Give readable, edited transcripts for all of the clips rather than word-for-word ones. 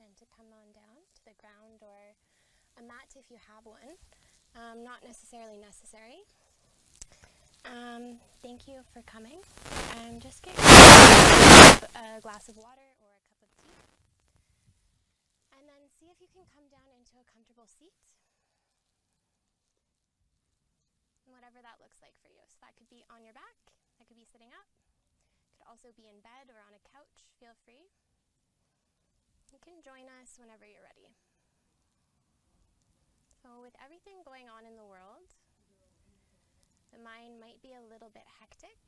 and to come on down to the ground or a mat if you have one. Not necessarily necessary. Thank you for coming. Just get a glass of water or a cup of tea. And then see if you can come down into a comfortable seat. Whatever that looks like for you. So that could be on your back, that could be sitting up, could also be in bed or on a couch. Feel free. You can join us whenever you're ready. So with everything going on in the world, the mind might be a little bit hectic.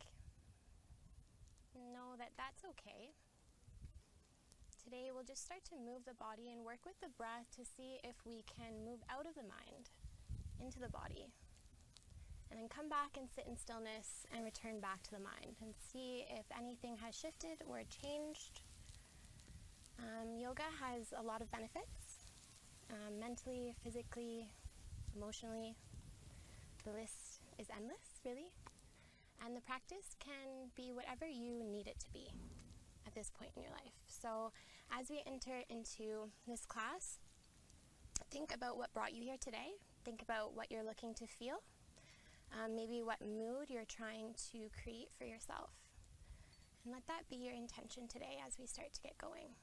Know that that's okay. Today we'll just start to move the body and work with the breath to see if we can move out of the mind into the body. And then come back and sit in stillness and return back to the mind and see if anything has shifted or changed. Yoga has a lot of benefits, mentally, physically, emotionally. The list is endless, really. And the practice can be whatever you need it to be at this point in your life. So as we enter into this class, think about what brought you here today. Think about what you're looking to feel. Maybe what mood you're trying to create for yourself. And let that be your intention today as we start to get going.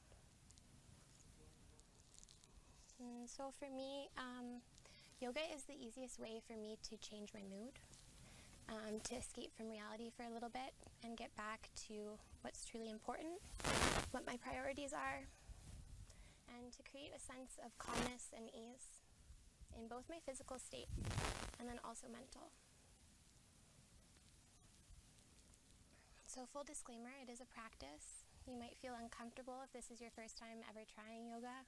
And so for me, yoga is the easiest way for me to change my mood, to escape from reality for a little bit and get back to what's truly important, what my priorities are, and to create a sense of calmness and ease in both my physical state and then also mental. So full disclaimer, it is a practice. You might feel uncomfortable if this is your first time ever trying yoga.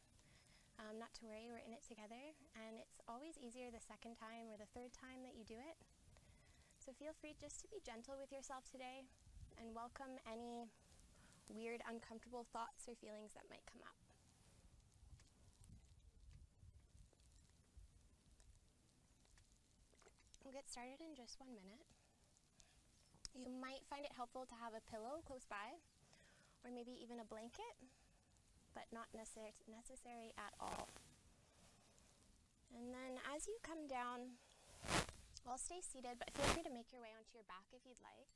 Not to worry, we're in it together, and it's always easier the second time or the third time that you do it. So feel free just to be gentle with yourself today and welcome any weird, uncomfortable thoughts or feelings that might come up. We'll get started in just 1 minute. You might find it helpful to have a pillow close by, or maybe even a blanket, but not necessary at all. And then as you come down, well, stay seated, but feel free to make your way onto your back if you'd like.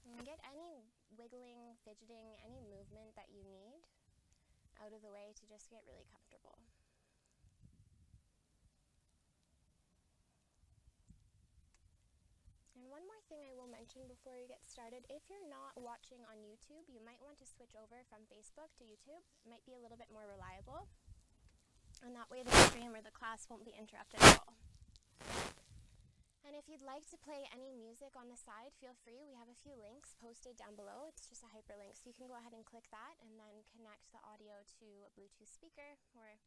And get any wiggling, fidgeting, any movement that you need out of the way to just get really comfortable. And one more thing I will mention before we get started, if you're not watching on YouTube, you might want to switch over from Facebook to YouTube. It might be a little bit more reliable, and that way the stream or the class won't be interrupted at all. And if you'd like to play any music on the side, feel free. We have a few links posted down below. It's just a hyperlink, so you can go ahead and click that and then connect the audio to a Bluetooth speaker or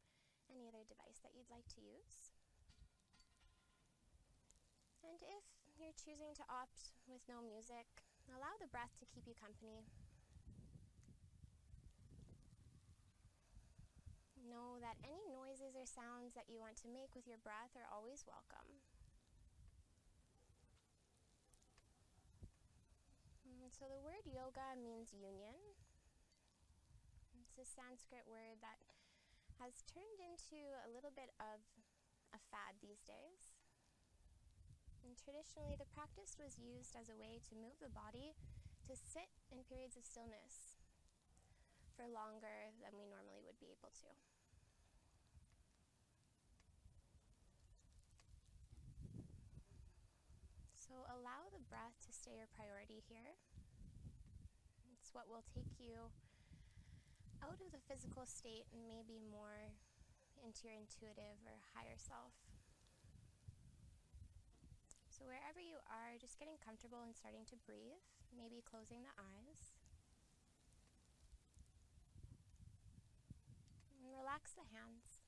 any other device that you'd like to use. And if you're choosing to opt with no music, allow the breath to keep you company. Know that any noises or sounds that you want to make with your breath are always welcome. So the word yoga means union. It's a Sanskrit word that has turned into a little bit of a fad these days. And traditionally, the practice was used as a way to move the body to sit in periods of stillness for longer than we normally would be able to. So allow the breath to stay your priority here. It's what will take you out of the physical state and maybe more into your intuitive or higher self. So wherever you are, just getting comfortable and starting to breathe, maybe closing the eyes. And relax the hands.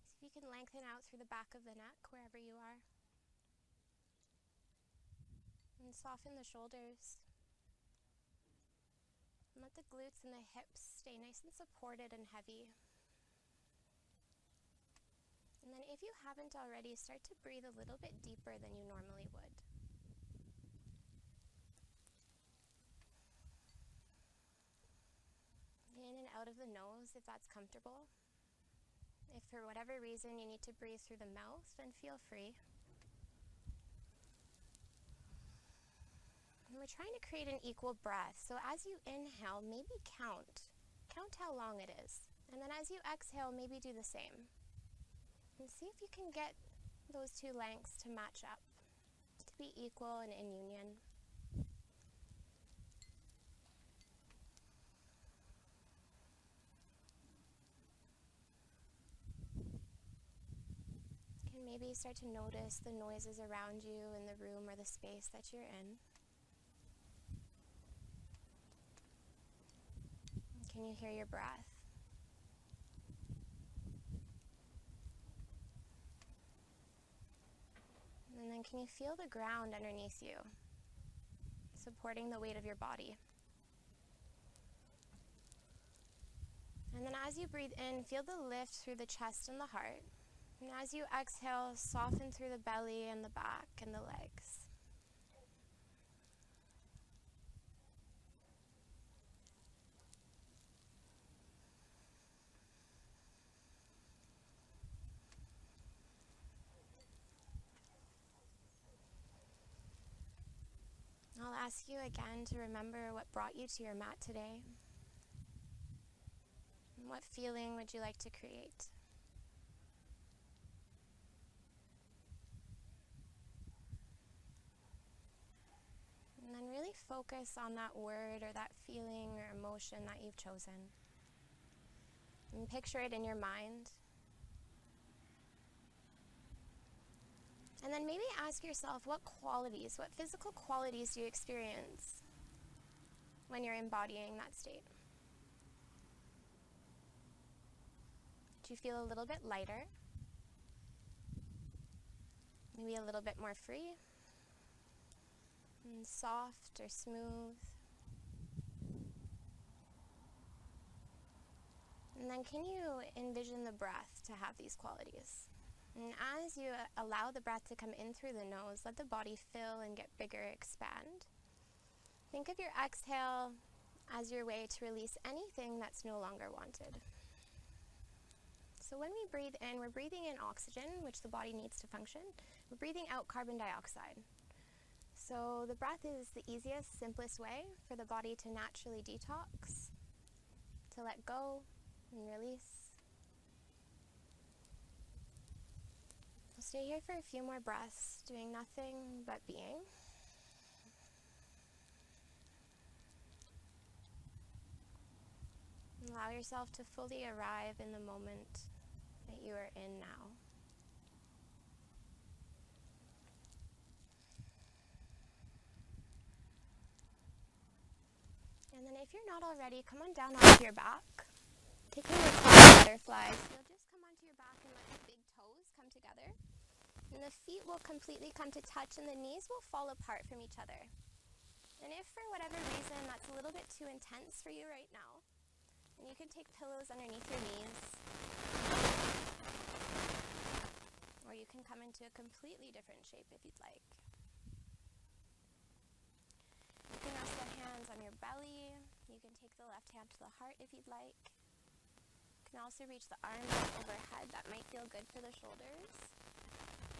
See if you can lengthen out through the back of the neck, wherever you are. And soften the shoulders. And let the glutes and the hips stay nice and supported and heavy. And then if you haven't already, start to breathe a little bit deeper than you normally would. out of the nose if that's comfortable. If for whatever reason you need to breathe through the mouth, then feel free. And we're trying to create an equal breath. So as you inhale, maybe count how long it is. And then as you exhale, maybe do the same. And see if you can get those two lengths to match up, to be equal and in union. You can maybe start to notice the noises around you in the room or the space that you're in. Can you hear your breath? And then can you feel the ground underneath you, supporting the weight of your body? And then as you breathe in, feel the lift through the chest and the heart. And as you exhale, soften through the belly and the back and the legs. I'll ask you again to remember what brought you to your mat today. And what feeling would you like to create? And then really focus on that word or that feeling or emotion that you've chosen. And picture it in your mind. And then maybe ask yourself, what physical qualities do you experience when you're embodying that state? Do you feel a little bit lighter? Maybe a little bit more free? And soft or smooth? And then can you envision the breath to have these qualities? And as you allow the breath to come in through the nose, let the body fill and get bigger, expand. Think of your exhale as your way to release anything that's no longer wanted. So when we breathe in, we're breathing in oxygen, which the body needs to function. We're breathing out carbon dioxide. So the breath is the easiest, simplest way for the body to naturally detox, to let go and release. Stay here for a few more breaths, doing nothing but being. Allow yourself to fully arrive in the moment that you are in now. And then if you're not already, come on down onto your back. Taking your cloud butterflies, you'll just come onto your back and let the big toes come together. And the feet will completely come to touch and the knees will fall apart from each other. And if for whatever reason that's a little bit too intense for you right now, then you can take pillows underneath your knees. Or you can come into a completely different shape if you'd like. You can rest the hands on your belly. You can take the left hand to the heart if you'd like. You can also reach the arms up overhead. That might feel good for the shoulders.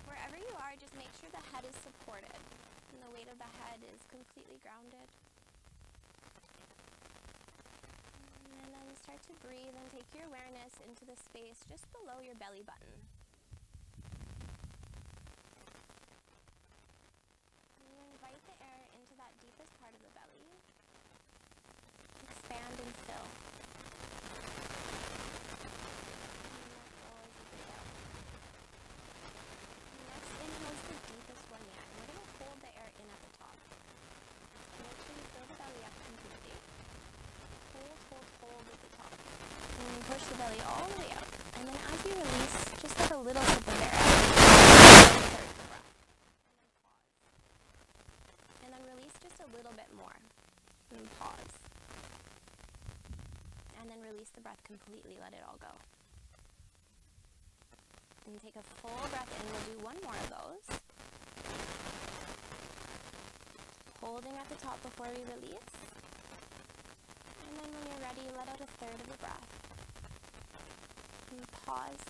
Wherever you are, just make sure the head is supported and the weight of the head is completely grounded. And then start to breathe and take your awareness into the space just below your belly button. And invite the air into that deepest part of the belly. Expand and fill. Push the belly all the way out. And then as you release, just like a little sip of air out. And then release just a little bit more. And then pause. And then release the breath completely. Let it all go. And take a full breath in. We'll do one more of those. Holding at the top before we release. And then when you're ready, let out a third of the breath. And pause,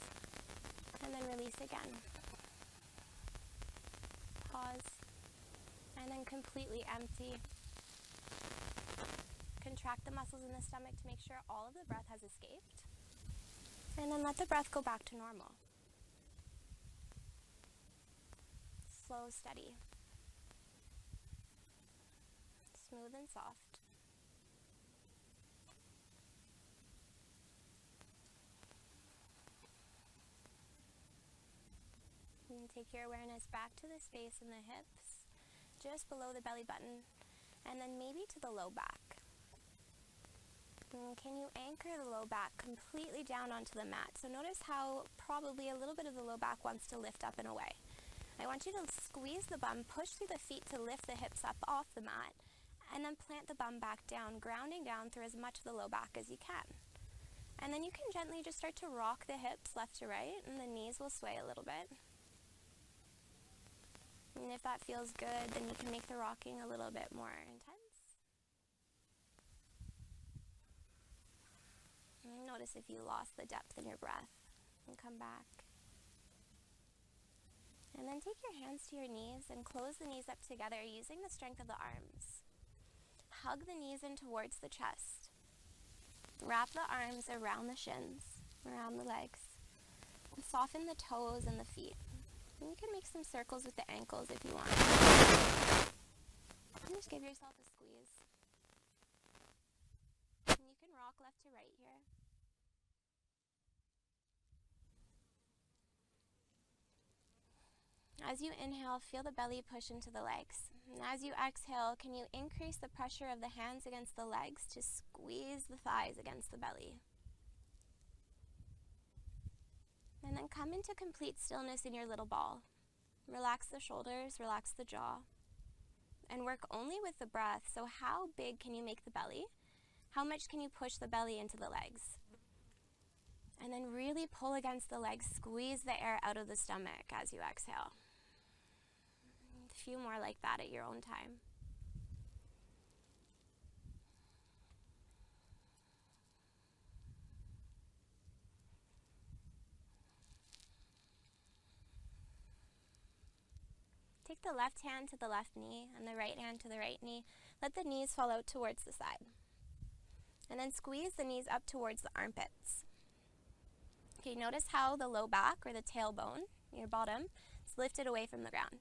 and then release again. Pause, and then completely empty. Contract the muscles in the stomach to make sure all of the breath has escaped. And then let the breath go back to normal. Slow, steady. Smooth and soft. And take your awareness back to the space in the hips, just below the belly button, and then maybe to the low back. And can you anchor the low back completely down onto the mat? So notice how probably a little bit of the low back wants to lift up and away. I want you to squeeze the bum, push through the feet to lift the hips up off the mat, and then plant the bum back down, grounding down through as much of the low back as you can. And then you can gently just start to rock the hips left to right, and the knees will sway a little bit. And if that feels good, then you can make the rocking a little bit more intense. And notice if you lost the depth in your breath, and come back. And then take your hands to your knees and close the knees up together using the strength of the arms. Hug the knees in towards the chest. Wrap the arms around the shins, around the legs. And soften the toes and the feet. And you can make some circles with the ankles if you want. And just give yourself a squeeze. And you can rock left to right here. As you inhale, feel the belly push into the legs. And as you exhale, can you increase the pressure of the hands against the legs to squeeze the thighs against the belly? And then come into complete stillness in your little ball. Relax the shoulders, relax the jaw, and work only with the breath. So how big can you make the belly? How much can you push the belly into the legs? And then really pull against the legs, squeeze the air out of the stomach as you exhale. A few more like that at your own time. Take the left hand to the left knee and the right hand to the right knee. Let the knees fall out towards the side. And then squeeze the knees up towards the armpits. Okay, notice how the low back or the tailbone, your bottom, is lifted away from the ground.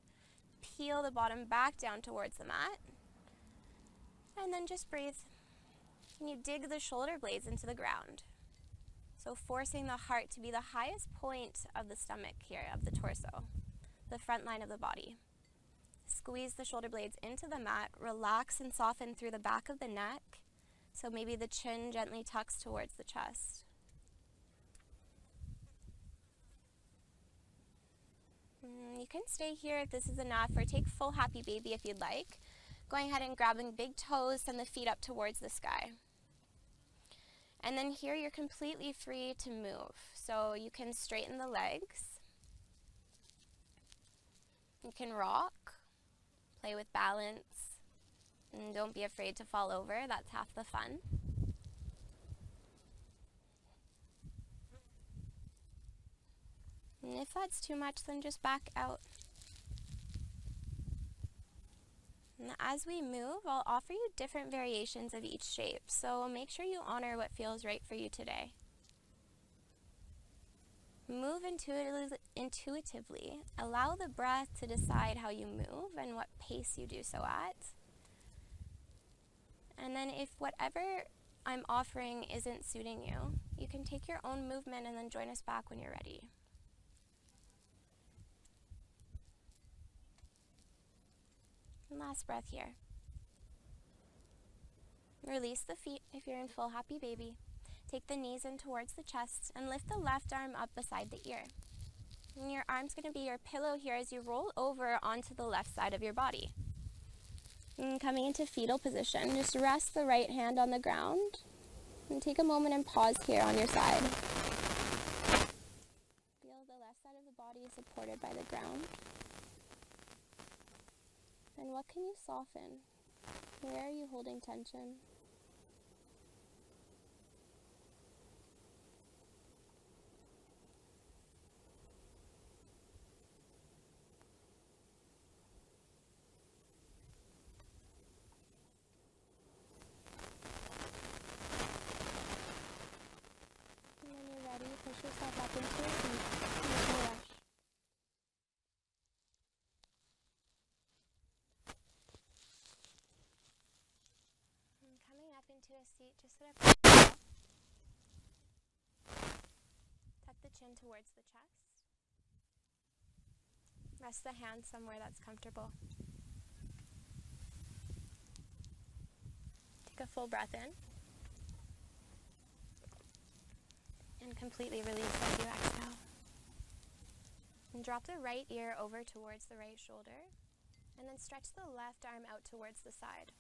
Peel the bottom back down towards the mat. And then just breathe. And you dig the shoulder blades into the ground. So forcing the heart to be the highest point of the stomach here, of the torso, the front line of the body. Squeeze the shoulder blades into the mat, relax and soften through the back of the neck. So maybe the chin gently tucks towards the chest. You can stay here if this is enough, or take full happy baby if you'd like. Going ahead and grabbing big toes, send the feet up towards the sky. And then here you're completely free to move. So you can straighten the legs. You can rock, play with balance, and don't be afraid to fall over. That's half the fun. And if that's too much, then just back out. And as we move, I'll offer you different variations of each shape, so make sure you honor what feels right for you today. Move intuitively. Allow the breath to decide how you move and what pace you do so at. And then if whatever I'm offering isn't suiting you, you can take your own movement and then join us back when you're ready. And last breath here. Release the feet if you're in full happy baby. Take the knees in towards the chest and lift the left arm up beside the ear. And your arm's going to be your pillow here as you roll over onto the left side of your body. And coming into fetal position, just rest the right hand on the ground and take a moment and pause here on your side. Feel the left side of the body supported by the ground. And what can you soften? Where are you holding tension? Push yourself up into a seat. No rush. And coming up into a seat, just sit up. Tuck the chin towards the chest. Rest the hands somewhere that's comfortable. Take a full breath in. And completely release as you exhale. And drop the right ear over towards the right shoulder. And then stretch the left arm out towards the side.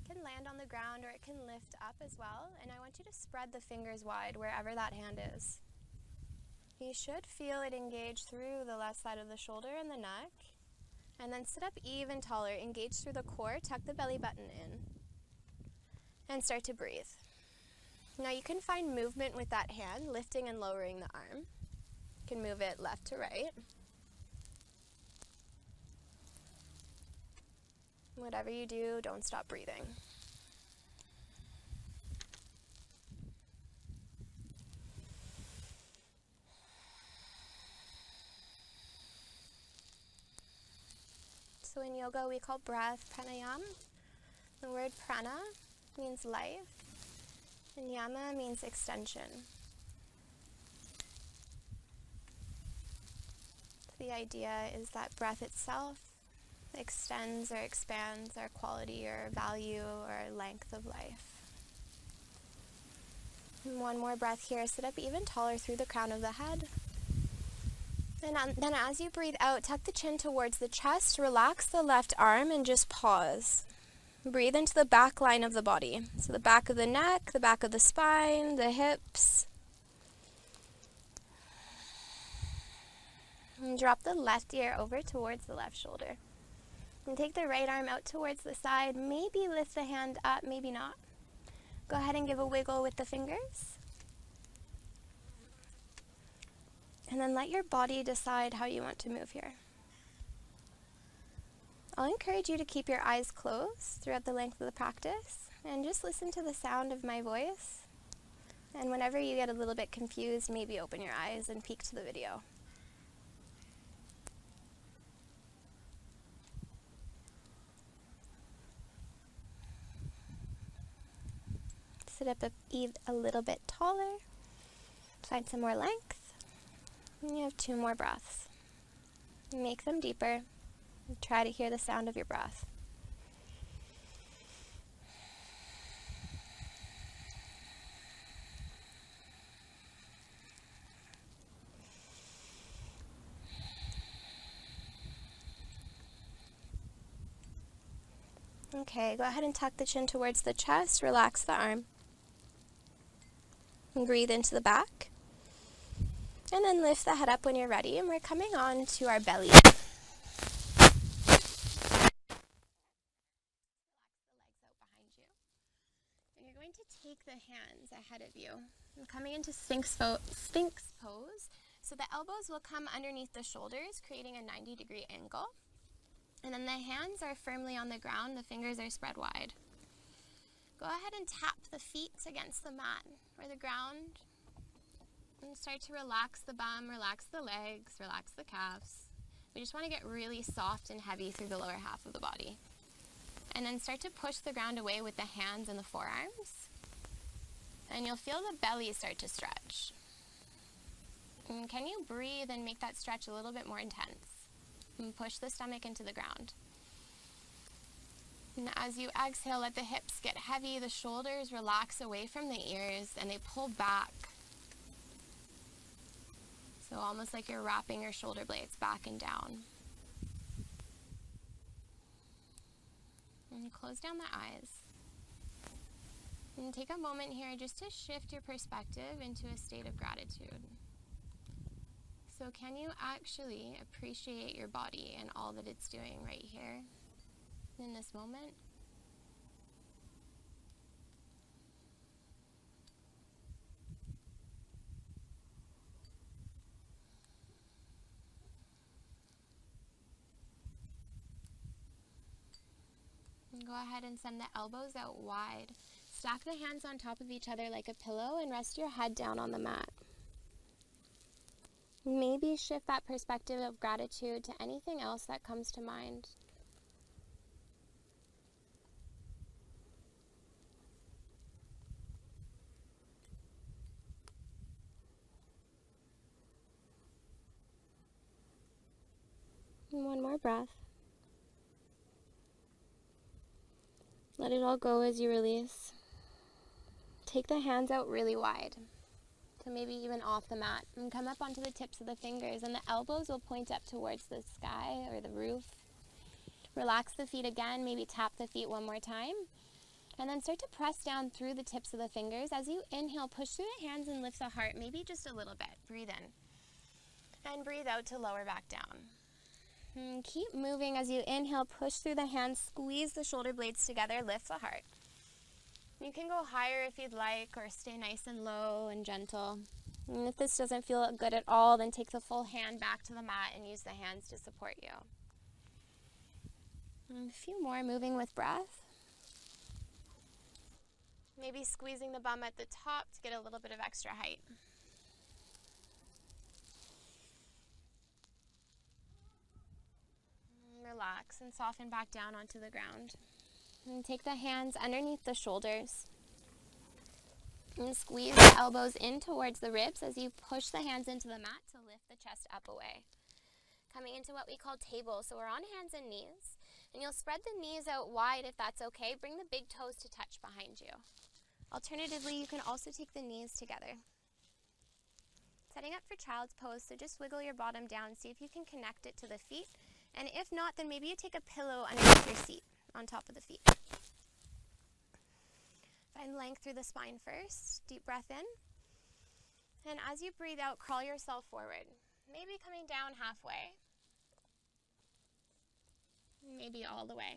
It can land on the ground or it can lift up as well. And I want you to spread the fingers wide wherever that hand is. You should feel it engage through the left side of the shoulder and the neck. And then sit up even taller. Engage through the core. Tuck the belly button in. And start to breathe. Now you can find movement with that hand, lifting and lowering the arm. You can move it left to right. Whatever you do, don't stop breathing. So in yoga we call breath pranayama. The word prana means life. And yama means extension. The idea is that breath itself extends or expands our quality or value or length of life. And one more breath here. Sit up even taller through the crown of the head. And then as you breathe out, tuck the chin towards the chest, relax the left arm, and just pause. Breathe into the back line of the body. So the back of the neck, the back of the spine, the hips. And drop the left ear over towards the left shoulder. And take the right arm out towards the side. Maybe lift the hand up, maybe not. Go ahead and give a wiggle with the fingers. And then let your body decide how you want to move here. I'll encourage you to keep your eyes closed throughout the length of the practice and just listen to the sound of my voice. And whenever you get a little bit confused, maybe open your eyes and peek to the video. Sit up a little bit taller. Find some more length. And you have 2 more breaths. Make them deeper. And try to hear the sound of your breath. Okay, go ahead and tuck the chin towards the chest. Relax the arm. And breathe into the back. And then lift the head up when you're ready. And we're coming on to our belly. Relax the legs out behind you. And you're going to take the hands ahead of you. I'm coming into Sphinx pose. So the elbows will come underneath the shoulders, creating a 90-degree angle. And then the hands are firmly on the ground. The fingers are spread wide. Go ahead and tap the feet against the mat or the ground. And start to relax the bum, relax the legs, relax the calves. We just want to get really soft and heavy through the lower half of the body. And then start to push the ground away with the hands and the forearms. And you'll feel the belly start to stretch. And can you breathe and make that stretch a little bit more intense? And push the stomach into the ground. And as you exhale, let the hips get heavy, the shoulders relax away from the ears, and they pull back. So almost like you're wrapping your shoulder blades back and down. And close down the eyes. And take a moment here just to shift your perspective into a state of gratitude. So can you actually appreciate your body and all that it's doing right here in this moment? And go ahead and send the elbows out wide. Stack the hands on top of each other like a pillow and rest your head down on the mat. Maybe shift that perspective of gratitude to anything else that comes to mind. And one more breath. Let it all go as you release. Take the hands out really wide, so maybe even off the mat, and come up onto the tips of the fingers, and the elbows will point up towards the sky or the roof. Relax the feet again, maybe tap the feet one more time, and then start to press down through the tips of the fingers. As you inhale, push through the hands and lift the heart, maybe just a little bit. Breathe in, and breathe out to lower back down. And keep moving. As you inhale, push through the hands, squeeze the shoulder blades together, lift the heart. You can go higher if you'd like, or stay nice and low and gentle. And if this doesn't feel good at all, then take the full hand back to the mat and use the hands to support you. And a few more, moving with breath. Maybe squeezing the bum at the top to get a little bit of extra height. Relax and soften back down onto the ground. And take the hands underneath the shoulders. And squeeze the elbows in towards the ribs as you push the hands into the mat to lift the chest up away. Coming into what we call table. So we're on hands and knees. And you'll spread the knees out wide if that's okay. Bring the big toes to touch behind you. Alternatively, you can also take the knees together. Setting up for child's pose, so just wiggle your bottom down. See if you can connect it to the feet. And if not, then maybe you take a pillow underneath your seat on top of the feet. Find length through the spine first. Deep breath in. And as you breathe out, crawl yourself forward. Maybe coming down halfway. Maybe all the way.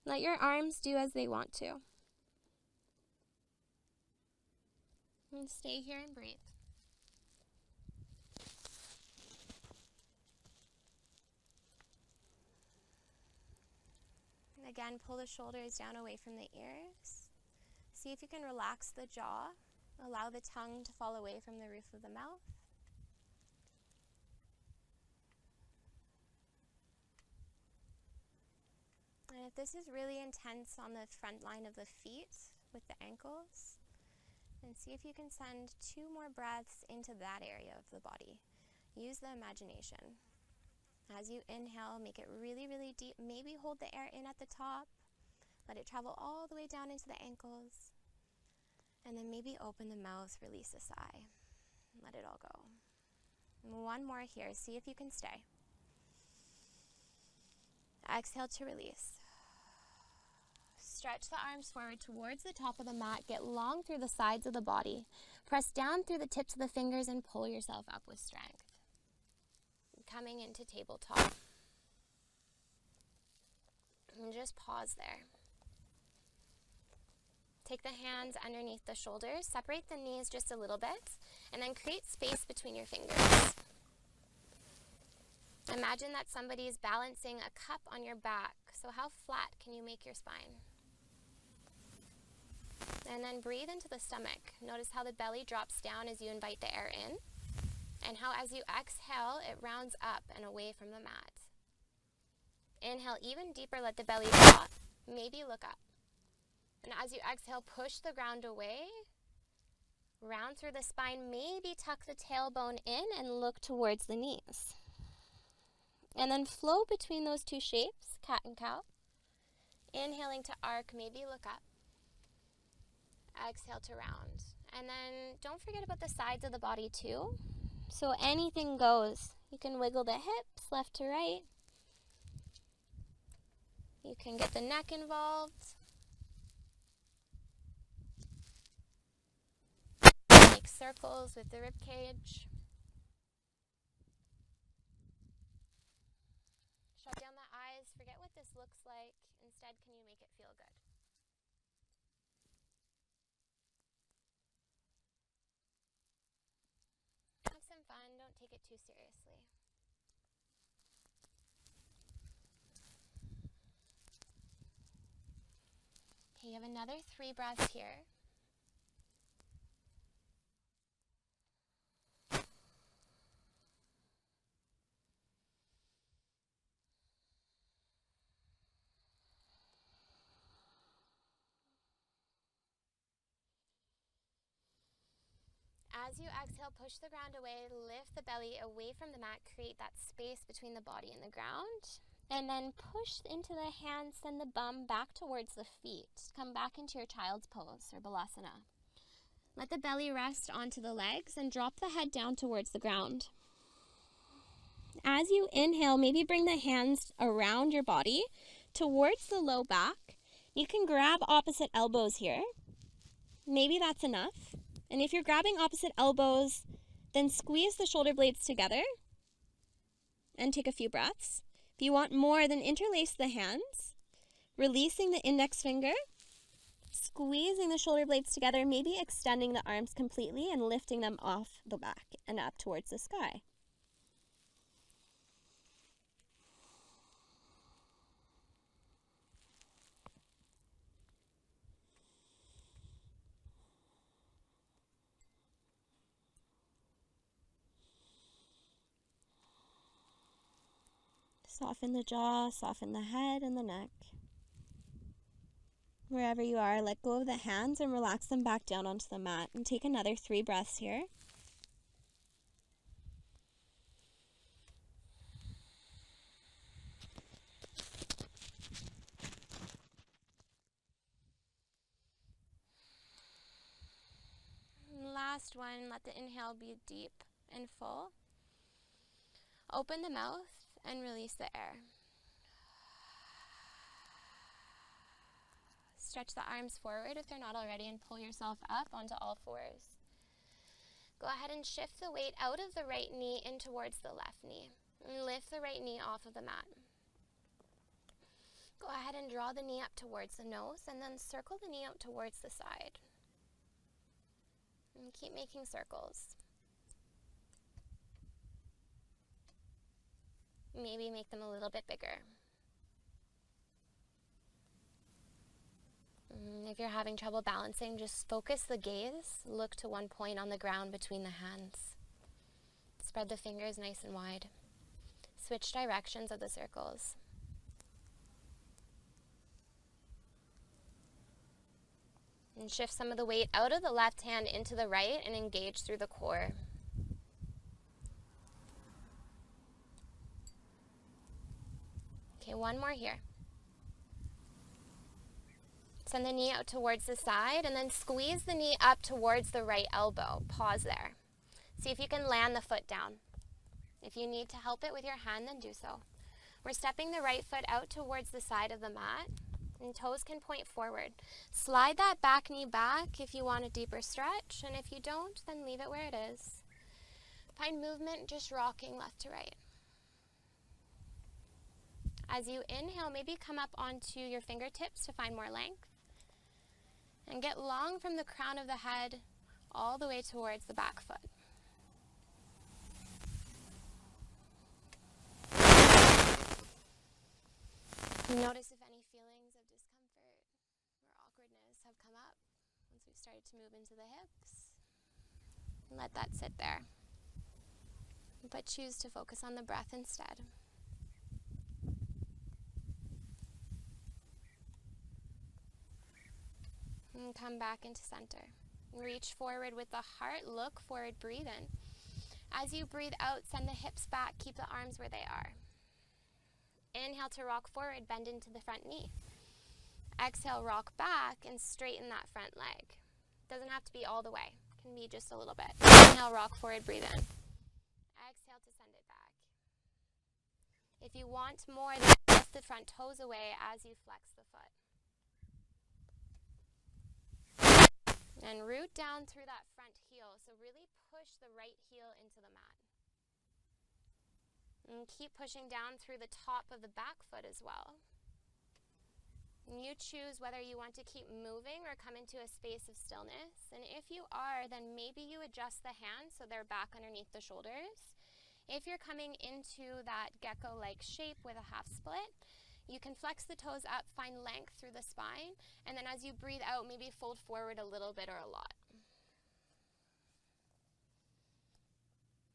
Let your arms do as they want to. And stay here and breathe. And again, pull the shoulders down away from the ears. See if you can relax the jaw. Allow the tongue to fall away from the roof of the mouth. And if this is really intense on the front line of the feet with the ankles, then see if you can send 2 more breaths into that area of the body. Use the imagination. As you inhale, make it really, really deep. Maybe hold the air in at the top. Let it travel all the way down into the ankles. And then maybe open the mouth, release a sigh. Let it all go. And one more here. See if you can stay. Exhale to release. Stretch the arms forward towards the top of the mat. Get long through the sides of the body. Press down through the tips of the fingers and pull yourself up with strength. Coming into tabletop. And just pause there. Take the hands underneath the shoulders. Separate the knees just a little bit. And then create space between your fingers. Imagine that somebody is balancing a cup on your back. So how flat can you make your spine? And then breathe into the stomach. Notice how the belly drops down as you invite the air in. And how as you exhale, it rounds up and away from the mat. Inhale even deeper, let the belly drop. Maybe look up. And as you exhale, push the ground away. Round through the spine, maybe tuck the tailbone in and look towards the knees. And then flow between those 2 shapes, cat and cow. Inhaling to arc, maybe look up. Exhale to round. And then don't forget about the sides of the body too. So anything goes. You can wiggle the hips left to right. You can get the neck involved. Make circles with the rib cage. Shut down the eyes. Forget what this looks like. Instead, can you make it feel good? Have some fun. Don't take it too seriously. Okay, you have another 3 breaths here. And then we'll come back to tabletop. So maybe you can find a As you exhale, push the ground away, lift the belly away from the mat, create that space between the body and the ground. And then push into the hands, send the bum back towards the feet. Come back into your child's pose or balasana. Let the belly rest onto the legs and drop the head down towards the ground. As you inhale, maybe bring the hands around your body towards the low back. You can grab opposite elbows here. Maybe that's enough. And if you're grabbing opposite elbows, then squeeze the shoulder blades together and take a few breaths. If you want more, then interlace the hands, releasing the index finger, squeezing the shoulder blades together, maybe extending the arms completely and lifting them off the back and up towards the sky. Soften the jaw, soften the head and the neck. Wherever you are, let go of the hands and relax them back down onto the mat. And take another 3 breaths here. And last one, let the inhale be deep and full. Open the mouth and release the air. Stretch the arms forward if they're not already and pull yourself up onto all fours. Go ahead and shift the weight out of the right knee in towards the left knee. And lift the right knee off of the mat. Go ahead and draw the knee up towards the nose and then circle the knee out towards the side. And keep making circles. Maybe make them a little bit bigger. If you're having trouble balancing, just focus the gaze. Look to one point on the ground between the hands. Spread the fingers nice and wide. Switch directions of the circles. And shift some of the weight out of the left hand into the right and engage through the core. Okay, one more here. Send the knee out towards the side and then squeeze the knee up towards the right elbow. Pause there. See if you can land the foot down. If you need to help it with your hand, then do so. We're stepping the right foot out towards the side of the mat and toes can point forward. Slide that back knee back if you want a deeper stretch, and if you don't, then leave it where it is. Find movement just rocking left to right. As you inhale, maybe come up onto your fingertips to find more length. And get long from the crown of the head all the way towards the back foot. Notice if any feelings of discomfort or awkwardness have come up once we've started to move into the hips. And let that sit there. But choose to focus on the breath instead. And come back into center. Reach forward with the heart, look forward, breathe in. As you breathe out, send the hips back, keep the arms where they are. Inhale to rock forward, bend into the front knee. Exhale, rock back and straighten that front leg. Doesn't have to be all the way, can be just a little bit. Inhale, rock forward, breathe in. Exhale to send it back. If you want more, then lift the front toes away as you flex the foot. And root down through that front heel. So really push the right heel into the mat. And keep pushing down through the top of the back foot as well. And you choose whether you want to keep moving or come into a space of stillness. And if you are, then maybe you adjust the hands so they're back underneath the shoulders. If you're coming into that gecko-like shape with a half split, you can flex the toes up, find length through the spine, and then as you breathe out, maybe fold forward a little bit or a lot.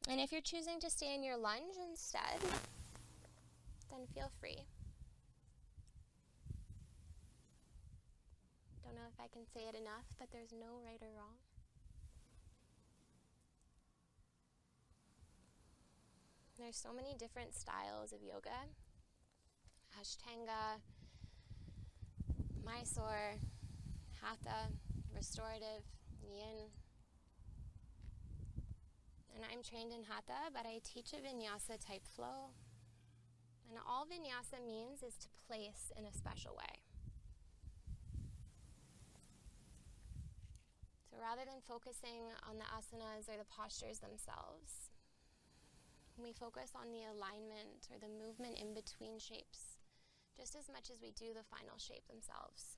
And if you're choosing to stay in your lunge instead, then feel free. Don't know if I can say it enough, but there's no right or wrong. There's so many different styles of yoga. Ashtanga, Mysore, Hatha, restorative, yin. And I'm trained in Hatha, but I teach a vinyasa type flow. And all vinyasa means is to place in a special way. So rather than focusing on the asanas or the postures themselves, we focus on the alignment or the movement in between shapes, just as much as we do the final shape themselves.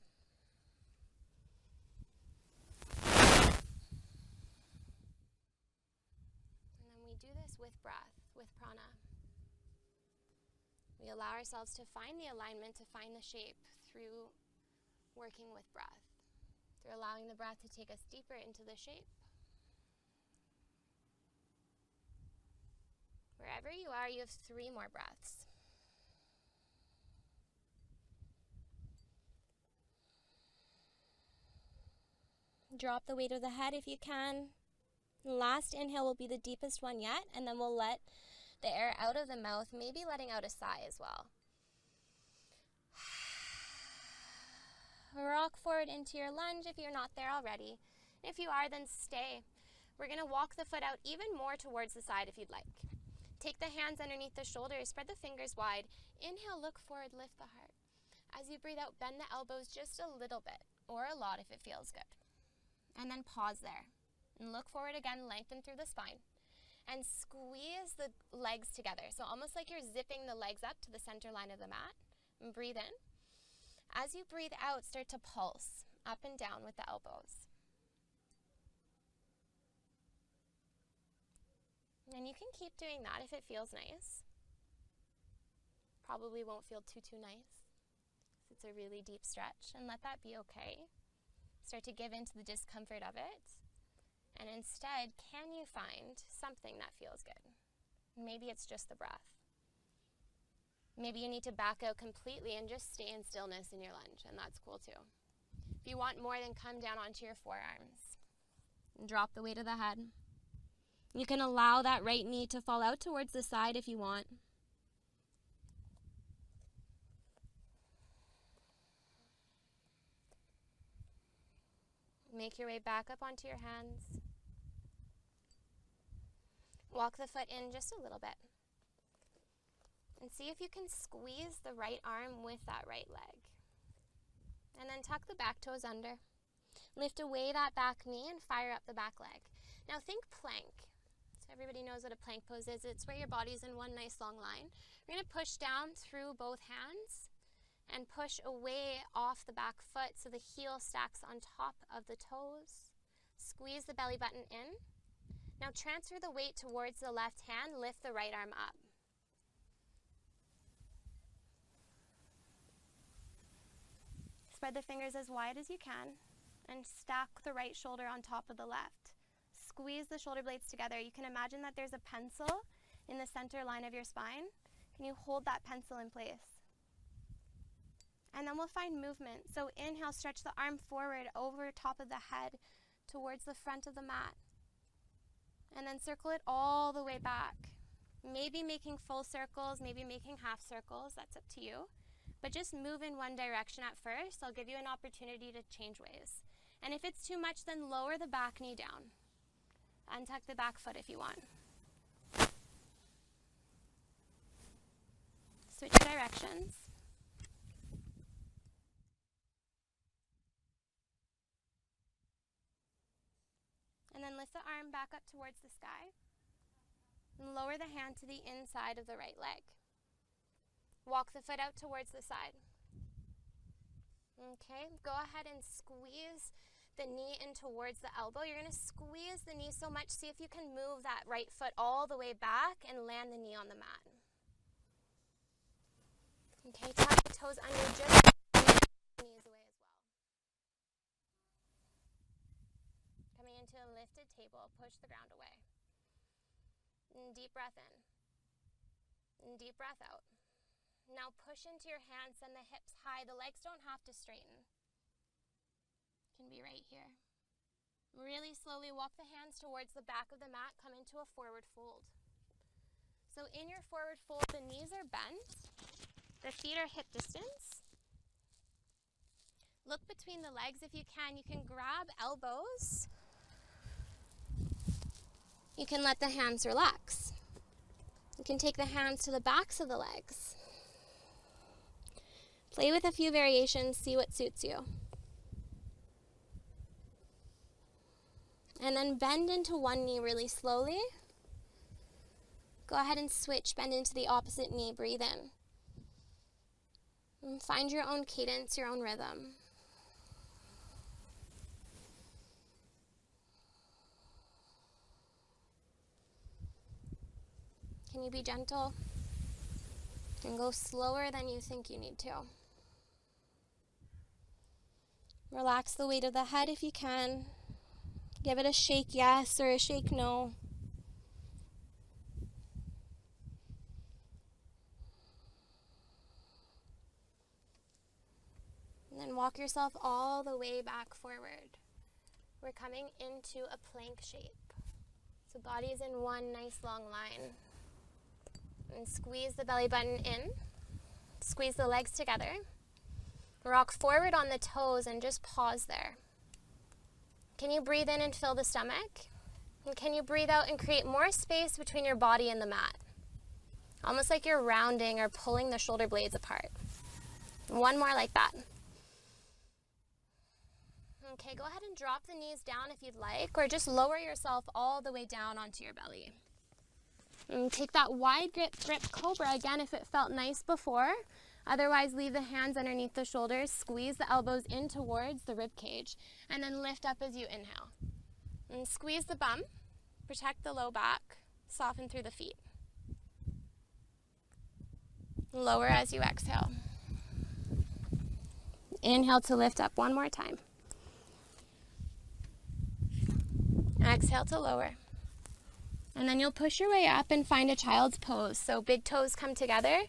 And then we do this with breath, with prana. We allow ourselves to find the alignment, to find the shape through working with breath, through allowing the breath to take us deeper into the shape. Wherever you are, you have 3 more breaths. Drop the weight of the head if you can. Last inhale will be the deepest one yet, and then we'll let the air out of the mouth, maybe letting out a sigh as well. Rock forward into your lunge if you're not there already. If you are, then stay. We're going to walk the foot out even more towards the side if you'd like. Take the hands underneath the shoulders, spread the fingers wide. Inhale, look forward, lift the heart. As you breathe out, bend the elbows just a little bit, or a lot if it feels good. And then pause there. And look forward again, lengthen through the spine. And squeeze the legs together. So almost like you're zipping the legs up to the center line of the mat. And breathe in. As you breathe out, start to pulse up and down with the elbows. And you can keep doing that if it feels nice. Probably won't feel too nice. It's a really deep stretch, and let that be okay. Start to give into the discomfort of it. And instead, can you find something that feels good? Maybe it's just the breath. Maybe you need to back out completely and just stay in stillness in your lunge, and that's cool too. If you want more, then come down onto your forearms. And drop the weight of the head. You can allow that right knee to fall out towards the side if you want. Make your way back up onto your hands. Walk the foot in just a little bit. And see if you can squeeze the right arm with that right leg. And then tuck the back toes under. Lift away that back knee and fire up the back leg. Now think plank. So everybody knows what a plank pose is. It's where your body's in one nice long line. We're going to push down through both hands and push away off the back foot so the heel stacks on top of the toes. Squeeze the belly button in. Now transfer the weight towards the left hand. Lift the right arm up. Spread the fingers as wide as you can and stack the right shoulder on top of the left. Squeeze the shoulder blades together. You can imagine that there's a pencil in the center line of your spine. Can you hold that pencil in place? And then we'll find movement. So inhale, stretch the arm forward over top of the head towards the front of the mat. And then circle it all the way back. Maybe making full circles, maybe making half circles. That's up to you. But just move in one direction at first. I'll give you an opportunity to change ways. And if it's too much, then lower the back knee down. Untuck the back foot if you want. Switch directions. And then lift the arm back up towards the sky. And lower the hand to the inside of the right leg. Walk the foot out towards the side. Okay, go ahead and squeeze the knee in towards the elbow. You're going to squeeze the knee so much, see if you can move that right foot all the way back and land the knee on the mat. Okay, tuck the toes under, just the knees away as well. Coming into a lifted table, push the ground away. And deep breath in. And deep breath out. Now push into your hands, send the hips high. The legs don't have to straighten. Can be right here. Really slowly walk the hands towards the back of the mat. Come into a forward fold. So in your forward fold, the knees are bent, the feet are hip distance. Look between the legs if you can. You can grab elbows. You can let the hands relax. You can take the hands to the backs of the legs. Play with a few variations, see what suits you. And then bend into one knee really slowly. Go ahead and switch, bend into the opposite knee, breathe in. And find your own cadence, your own rhythm. Can you be gentle? And go slower than you think you need to. Relax the weight of the head if you can. Give it a shake yes or a shake no. And then walk yourself all the way back forward. We're coming into a plank shape. So body is in one nice long line. And squeeze the belly button in. Squeeze the legs together. Rock forward on the toes and just pause there. Can you breathe in and fill the stomach? And can you breathe out and create more space between your body and the mat? Almost like you're rounding or pulling the shoulder blades apart. One more like that. Okay, go ahead and drop the knees down if you'd like, or just lower yourself all the way down onto your belly. And take that wide grip cobra again if it felt nice before. Otherwise, leave the hands underneath the shoulders, squeeze the elbows in towards the rib cage, and then lift up as you inhale. And squeeze the bum, protect the low back, soften through the feet. Lower as you exhale. Inhale to lift up one more time. Exhale to lower. And then you'll push your way up and find a child's pose. So big toes come together.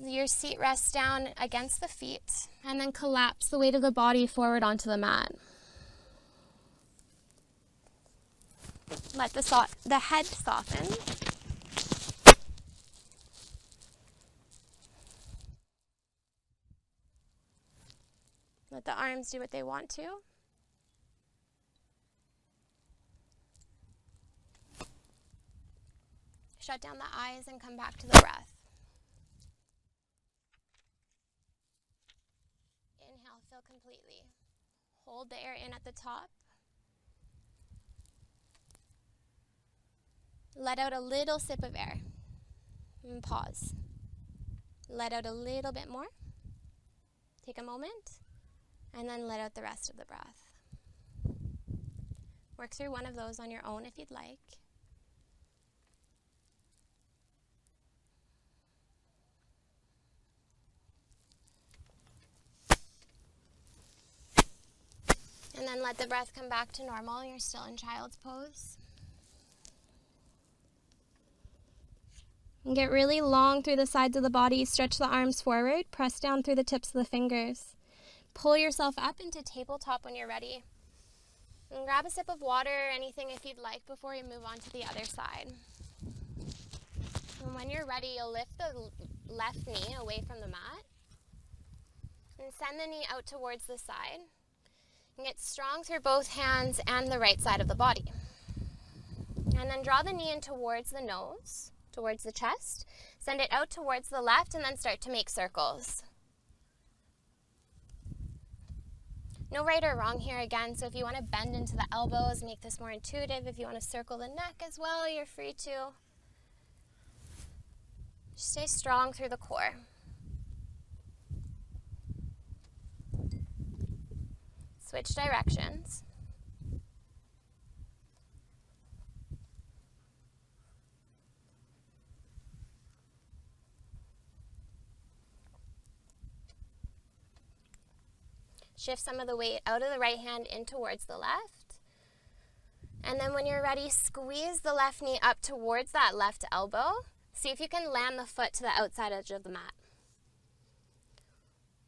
Your seat rests down against the feet. And then collapse the weight of the body forward onto the mat. Let the head soften. Let the arms do what they want to. Shut down the eyes and come back to the breath. Inhale, fill completely. Hold the air in at the top. Let out a little sip of air. And pause. Let out a little bit more. Take a moment. And then let out the rest of the breath. Work through one of those on your own if you'd like. And then let the breath come back to normal. You're still in child's pose. And get really long through the sides of the body. Stretch the arms forward. Press down through the tips of the fingers. Pull yourself up into tabletop when you're ready. And grab a sip of water or anything if you'd like before you move on to the other side. And when you're ready, you'll lift the left knee away from the mat. And send the knee out towards the side. And get strong through both hands and the right side of the body. And then draw the knee in towards the nose, towards the chest. Send it out towards the left and then start to make circles. No right or wrong here again, so if you want to bend into the elbows, make this more intuitive. If you want to circle the neck as well, you're free to. Just stay strong through the core. Switch directions. Shift some of the weight out of the right hand in towards the left. And then when you're ready, squeeze the left knee up towards that left elbow. See if you can land the foot to the outside edge of the mat.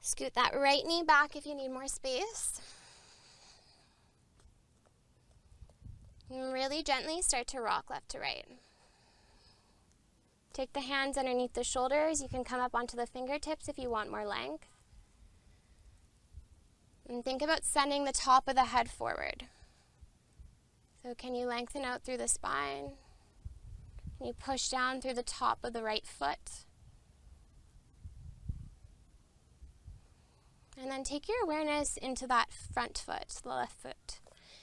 Scoot that right knee back if you need more space. And really gently start to rock left to right. Take the hands underneath the shoulders. You can come up onto the fingertips if you want more length. And think about sending the top of the head forward. So can you lengthen out through the spine? Can you push down through the top of the right foot? And then take your awareness into that front foot, the left foot.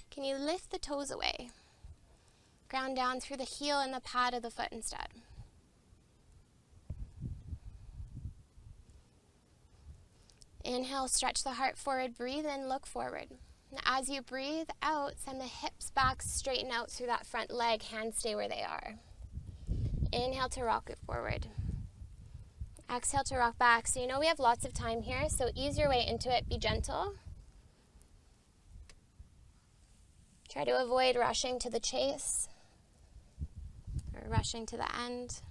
Can you lift the toes away? Ground down through the heel and the pad of the foot instead. Inhale, stretch the heart forward, breathe in, look forward. And as you breathe out, send the hips back, straighten out through that front leg, hands stay where they are. Inhale to rock it forward. Exhale to rock back. So you know we have lots of time here, so ease your way into it, be gentle. Try to avoid rushing to the chase or rushing to the end.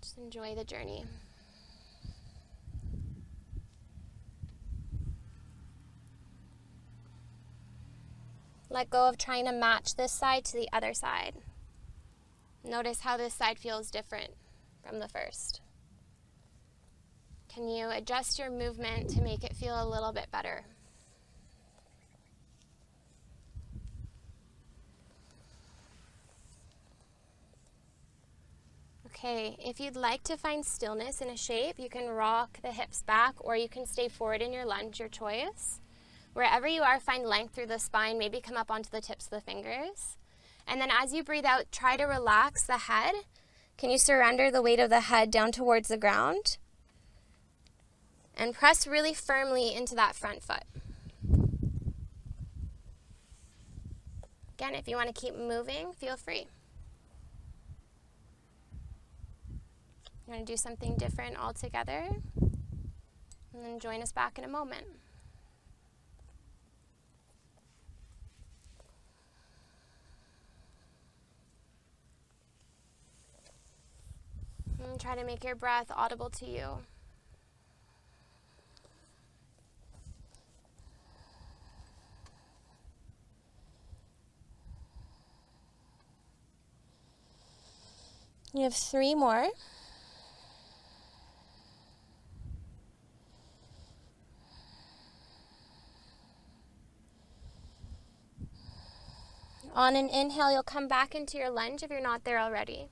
Just enjoy the journey. Let go of trying to match this side to the other side. Notice how this side feels different from the first. Can you adjust your movement to make it feel a little bit better? Okay, if you'd like to find stillness in a shape, you can rock the hips back or you can stay forward in your lunge, your choice. Wherever you are, find length through the spine, maybe come up onto the tips of the fingers. And then as you breathe out, try to relax the head. Can you surrender the weight of the head down towards the ground? And press really firmly into that front foot. Again, if you want to keep moving, feel free. You're going to do something different altogether. And then join us back in a moment. And try to make your breath audible to you. You have 3 more. On an inhale, you'll come back into your lunge if you're not there already.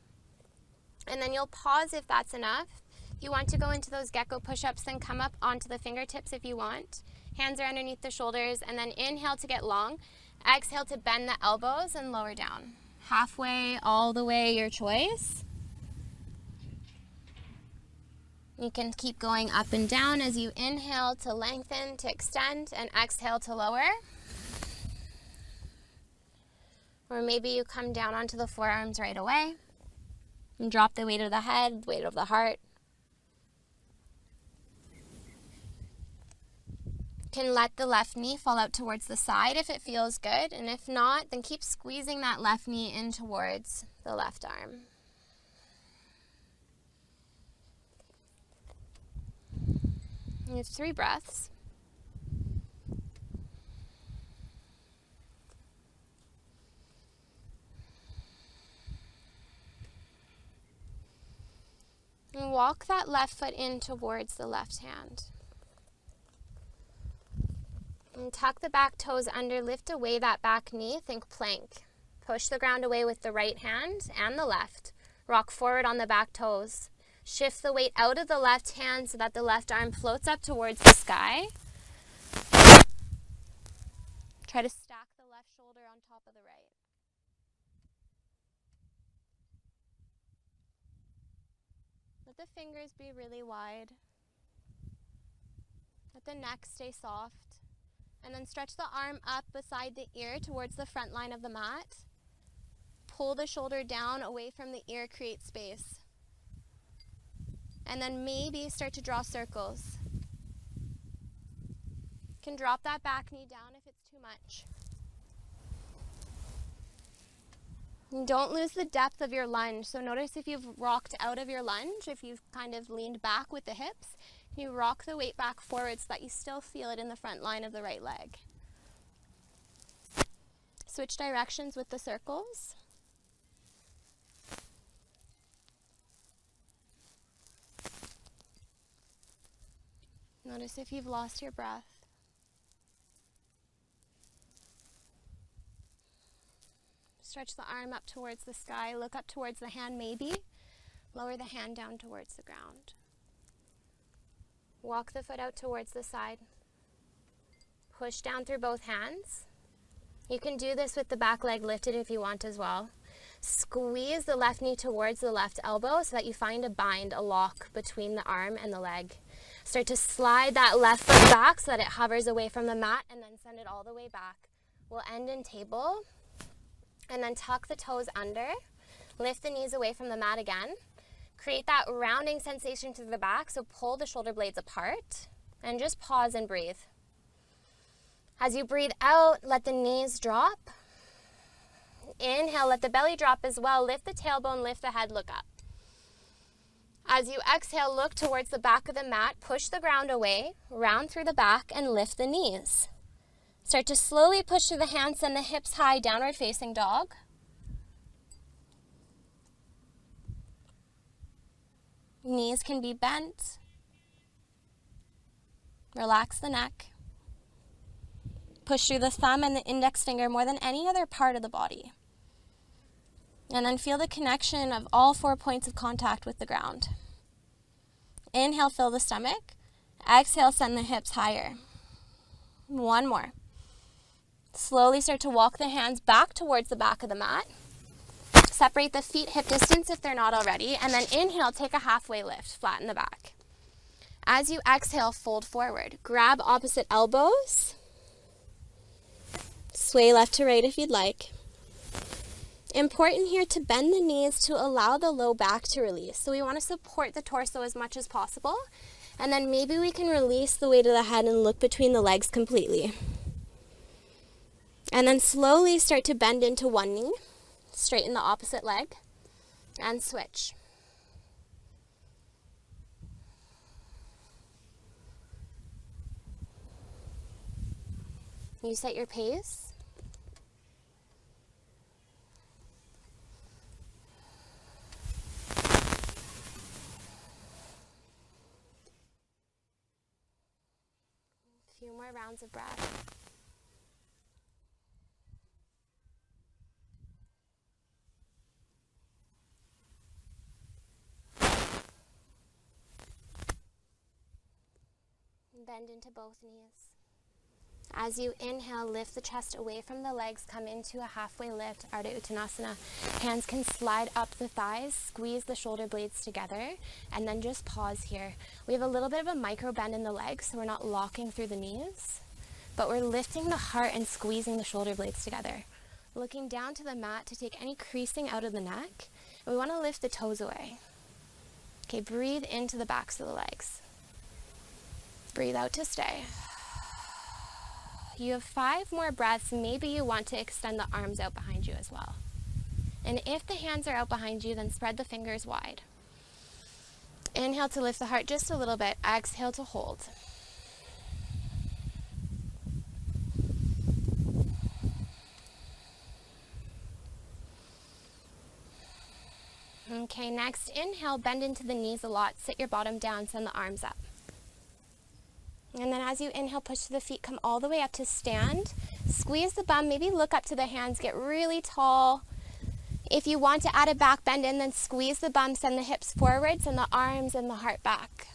And then you'll pause if that's enough. If you want to go into those gecko push-ups, then come up onto the fingertips if you want. Hands are underneath the shoulders, and then inhale to get long. Exhale to bend the elbows and lower down. Halfway, all the way, your choice. You can keep going up and down as you inhale to lengthen, to extend, and exhale to lower. Or maybe you come down onto the forearms right away and drop the weight of the head, weight of the heart. You can let the left knee fall out towards the side if it feels good, and if not, then keep squeezing that left knee in towards the left arm. You have 3 breaths. And walk that left foot in towards the left hand. And tuck the back toes under, lift away that back knee, think plank. Push the ground away with the right hand and the left. Rock forward on the back toes. Shift the weight out of the left hand so that the left arm floats up towards the sky. Try to stack the left shoulder on top of the right. Let the fingers be really wide. Let the neck stay soft. And then stretch the arm up beside the ear towards the front line of the mat. Pull the shoulder down away from the ear, create space. And then maybe start to draw circles. You can drop that back knee down if it's too much. And don't lose the depth of your lunge. So notice if you've rocked out of your lunge, if you've kind of leaned back with the hips, you rock the weight back forward so that you still feel it in the front line of the right leg. Switch directions with the circles. Notice if you've lost your breath. Stretch the arm up towards the sky. Look up towards the hand maybe. Lower the hand down towards the ground. Walk the foot out towards the side. Push down through both hands. You can do this with the back leg lifted if you want as well. Squeeze the left knee towards the left elbow so that you find a bind, a lock between the arm and the leg. Start to slide that left foot back so that it hovers away from the mat, and then send it all the way back. We'll end in table, and then tuck the toes under. Lift the knees away from the mat again. Create that rounding sensation through the back, so pull the shoulder blades apart, and just pause and breathe. As you breathe out, let the knees drop. Inhale, let the belly drop as well. Lift the tailbone, lift the head, look up. As you exhale, look towards the back of the mat, push the ground away, round through the back, and lift the knees. Start to slowly push through the hands, send the hips high, downward facing dog. Knees can be bent. Relax the neck. Push through the thumb and the index finger more than any other part of the body. And then feel the connection of all 4 points of contact with the ground. Inhale, fill the stomach. Exhale, send the hips higher. One more. Slowly start to walk the hands back towards the back of the mat. Separate the feet hip distance if they're not already. And then inhale, take a halfway lift, flatten the back. As you exhale, fold forward. Grab opposite elbows. Sway left to right if you'd like. Important here to bend the knees to allow the low back to release. So we want to support the torso as much as possible. And then maybe we can release the weight of the head and look between the legs completely. And then slowly start to bend into one knee. Straighten the opposite leg. And switch. You set your pace. A few more rounds of breath. Bend into both knees. As you inhale, lift the chest away from the legs, come into a halfway lift, Ardha Uttanasana. Hands can slide up the thighs, squeeze the shoulder blades together, and then just pause here. We have a little bit of a micro bend in the legs, so we're not locking through the knees, but we're lifting the heart and squeezing the shoulder blades together. Looking down to the mat to take any creasing out of the neck, and we want to lift the toes away. Okay, breathe into the backs of the legs. Breathe out to stay. You have 5 more breaths. Maybe you want to extend the arms out behind you as well. And if the hands are out behind you, then spread the fingers wide. Inhale to lift the heart just a little bit. Exhale to hold. Okay, next, inhale, bend into the knees a lot. Sit your bottom down, send the arms up. And then as you inhale, push the feet, come all the way up to stand. Squeeze the bum, maybe look up to the hands, get really tall. If you want to add a back bend in, then squeeze the bum, send the hips forward, send the arms and the heart back.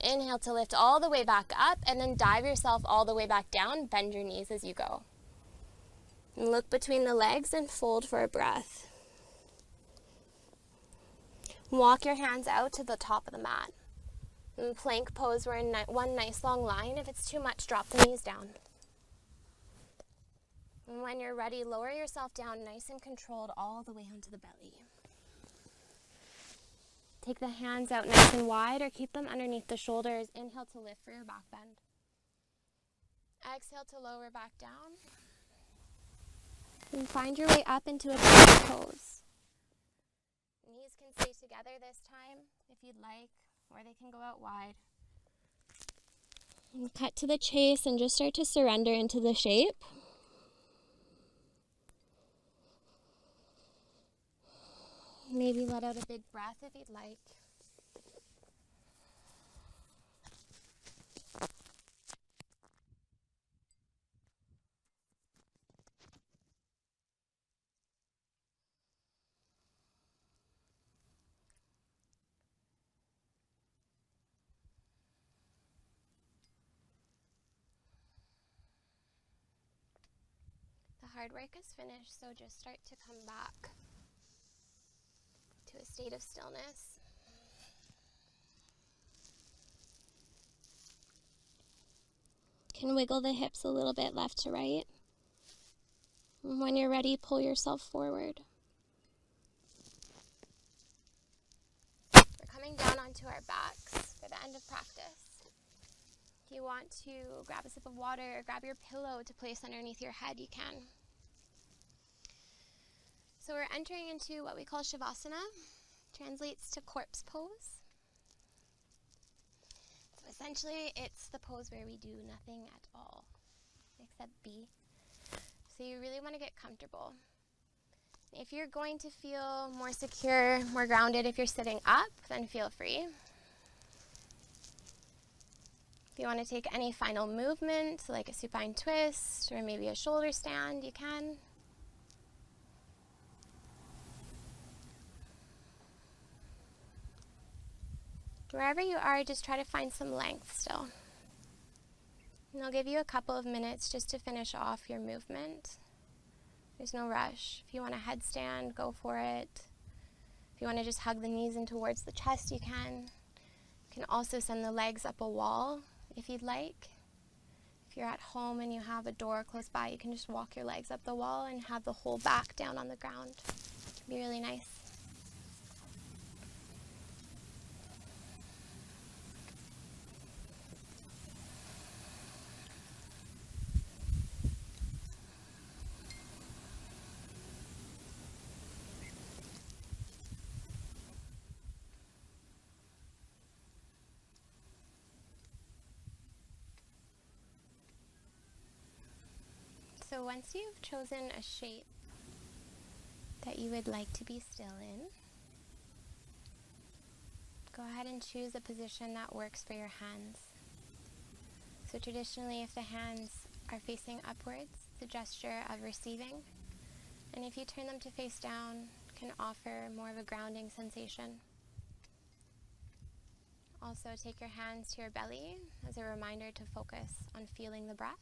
Inhale to lift all the way back up, and then dive yourself all the way back down. Bend your knees as you go. And look between the legs and fold for a breath. Walk your hands out to the top of the mat. In plank pose, we're in one nice long line. If it's too much, drop the knees down. And when you're ready, lower yourself down nice and controlled all the way onto the belly. Take the hands out nice and wide or keep them underneath the shoulders. Inhale to lift for your back bend. Exhale to lower back down. And find your way up into a plank pose. Knees can stay together this time if you'd like, or they can go out wide. And cut to the chase and just start to surrender into the shape. Maybe let out a big breath if you'd like. The hard work is finished, so just start to come back to a state of stillness. Can wiggle the hips a little bit left to right. And when you're ready, pull yourself forward. We're coming down onto our backs for the end of practice. If you want to grab a sip of water or grab your pillow to place underneath your head, you can. So we're entering into what we call Shavasana, translates to corpse pose. So essentially, it's the pose where we do nothing at all, except be. So you really want to get comfortable. If you're going to feel more secure, more grounded if you're sitting up, then feel free. If you want to take any final movement, like a supine twist or maybe a shoulder stand, you can. Wherever you are, just try to find some length still. And I'll give you a couple of minutes just to finish off your movement. There's no rush. If you want a headstand, go for it. If you want to just hug the knees in towards the chest, you can. You can also send the legs up a wall if you'd like. If you're at home and you have a door close by, you can just walk your legs up the wall and have the whole back down on the ground. It can be really nice. So once you've chosen a shape that you would like to be still in, go ahead and choose a position that works for your hands. So traditionally, if the hands are facing upwards, it's a gesture of receiving. And if you turn them to face down, it can offer more of a grounding sensation. Also, take your hands to your belly as a reminder to focus on feeling the breath.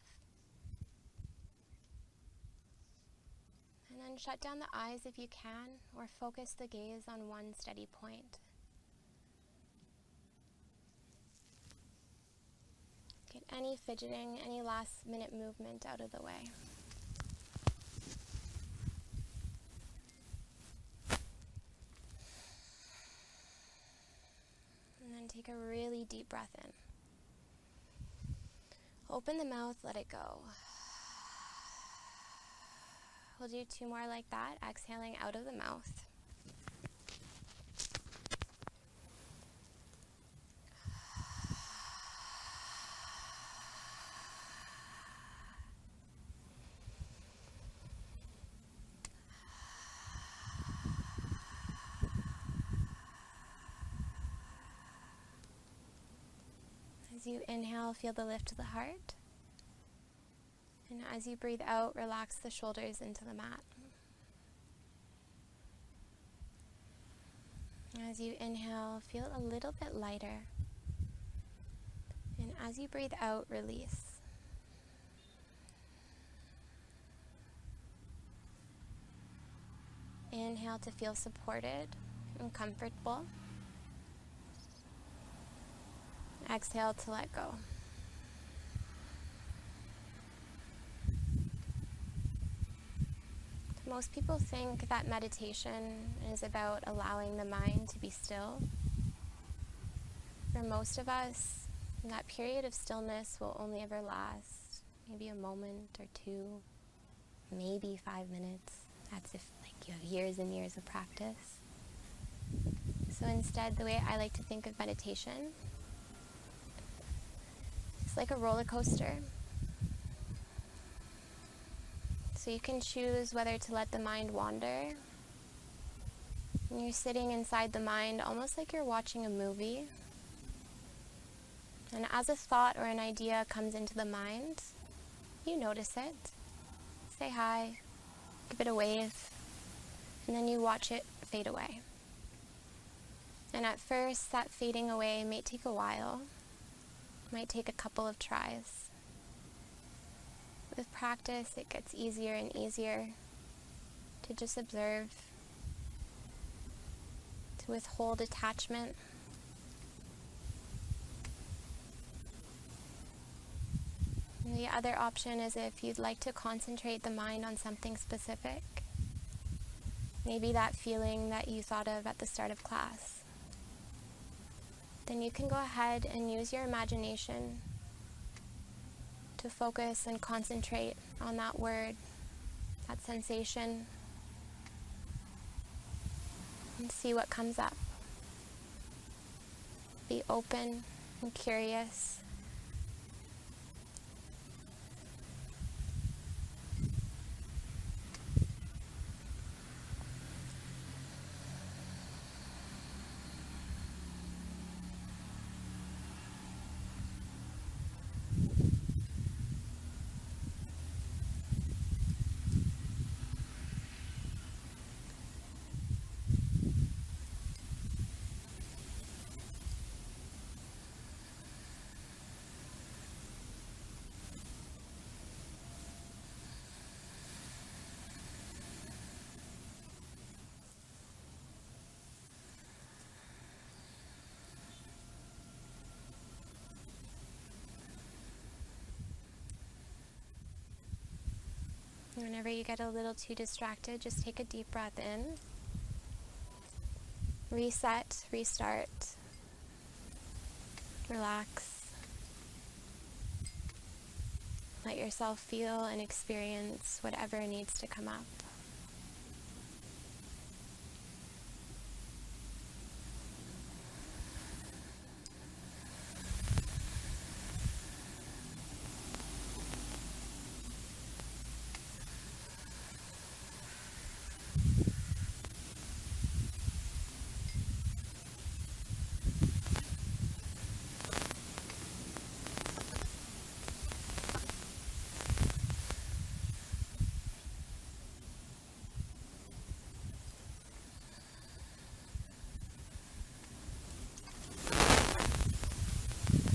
And then shut down the eyes if you can, or focus the gaze on one steady point. Get any fidgeting, any last minute movement out of the way. And then take a really deep breath in. Open the mouth, let it go. We'll do 2 more like that, exhaling out of the mouth. As you inhale, feel the lift of the heart. And as you breathe out, relax the shoulders into the mat. As you inhale, feel a little bit lighter. And as you breathe out, release. Inhale to feel supported and comfortable. Exhale to let go. Most people think that meditation is about allowing the mind to be still. For most of us, that period of stillness will only ever last maybe a moment or 2, maybe 5 minutes. That's if you have years and years of practice. So instead, the way I like to think of meditation, it's like a roller coaster. So you can choose whether to let the mind wander And you're sitting inside the mind almost like you're watching a movie. And as a thought or an idea comes into the mind, you notice it. Say hi, give it a wave, and then you watch it fade away. And at first, that fading away may take a while, might take a couple of tries. With practice, it gets easier and easier to just observe, to withhold attachment. And the other option is if you'd like to concentrate the mind on something specific, maybe that feeling that you thought of at the start of class, then you can go ahead and use your imagination to focus and concentrate on that word, that sensation, and see what comes up. Be open and curious. Whenever you get a little too distracted, just take a deep breath in. Reset, restart, relax. Let yourself feel and experience whatever needs to come up.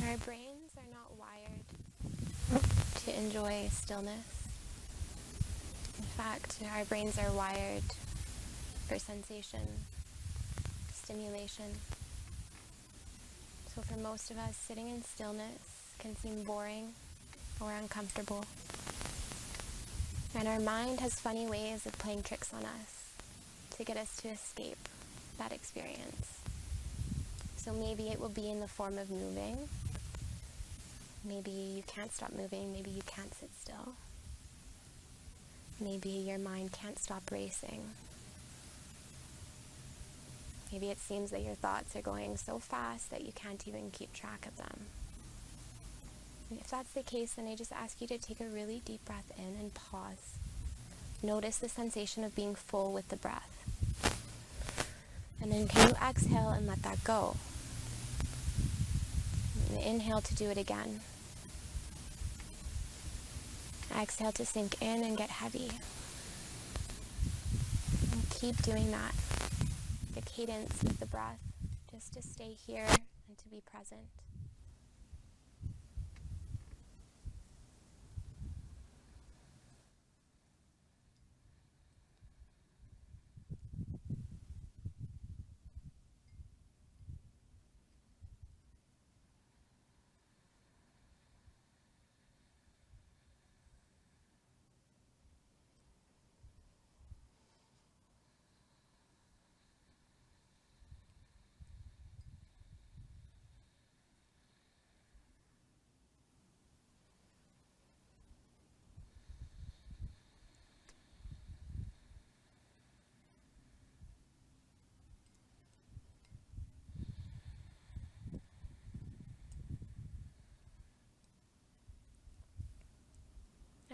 Our brains are not wired to enjoy stillness. In fact, our brains are wired for sensation, stimulation. So for most of us, sitting in stillness can seem boring or uncomfortable. And our mind has funny ways of playing tricks on us to get us to escape that experience. So maybe it will be in the form of moving. Maybe you can't stop moving, maybe you can't sit still. Maybe your mind can't stop racing. Maybe it seems that your thoughts are going so fast that you can't even keep track of them. And if that's the case, then I just ask you to take a really deep breath in and pause. Notice the sensation of being full with the breath. And then can you exhale and let that go? And inhale to do it again. Exhale to sink in and get heavy. And keep doing that. The cadence with the breath, just to stay here and to be present.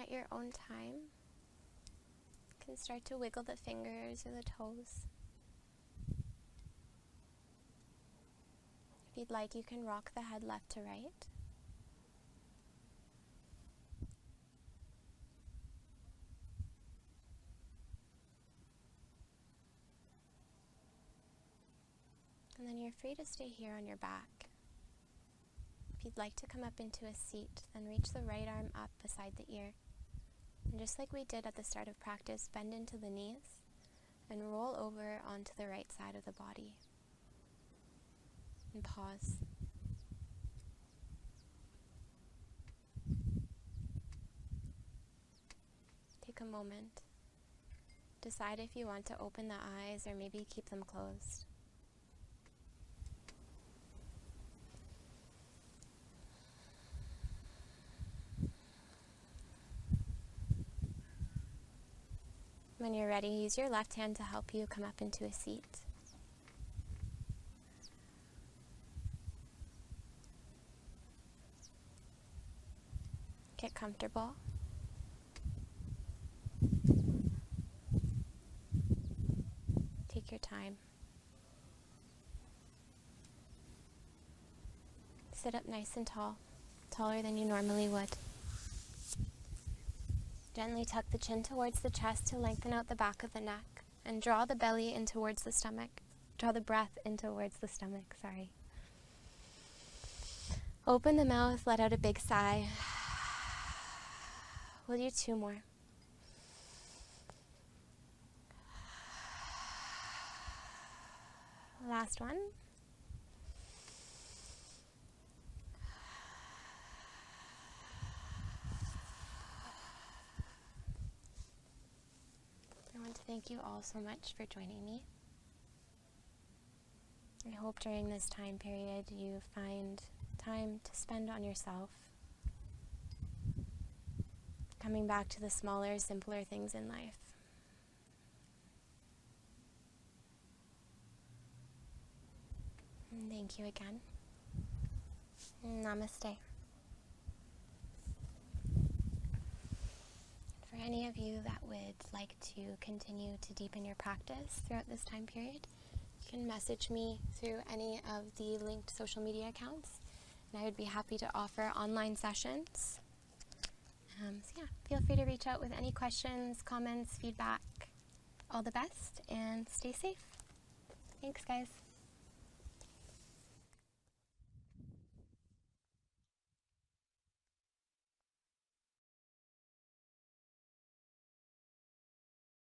At your own time, you can start to wiggle the fingers or the toes. you'd like, you can rock the head left to right. And then you're free to stay here on your back. If you'd like to come up into a seat, then reach the right arm up beside the ear. And just like we did at the start of practice, bend into the knees and roll over onto the right side of the body. And pause. Take a moment. Decide if you want to open the eyes or maybe keep them closed. When you're ready, use your left hand to help you come up into a seat. Get comfortable. Take your time. Sit up nice and tall, taller than you normally would. Gently tuck the chin towards the chest to lengthen out the back of the neck and draw the belly in towards the stomach. Draw the breath in towards the stomach, sorry. Open the mouth, let out a big sigh. We'll do 2 more. Last one. I want to thank you all so much for joining me. I hope during this time period you find time to spend on yourself, coming back to the smaller, simpler things in life. And thank you again. Namaste. For any of you that would like to continue to deepen your practice throughout this time period, you can message me through any of the linked social media accounts, and I would be happy to offer online sessions. So yeah, feel free to reach out with any questions, comments, feedback. All the best, and stay safe. Thanks, guys.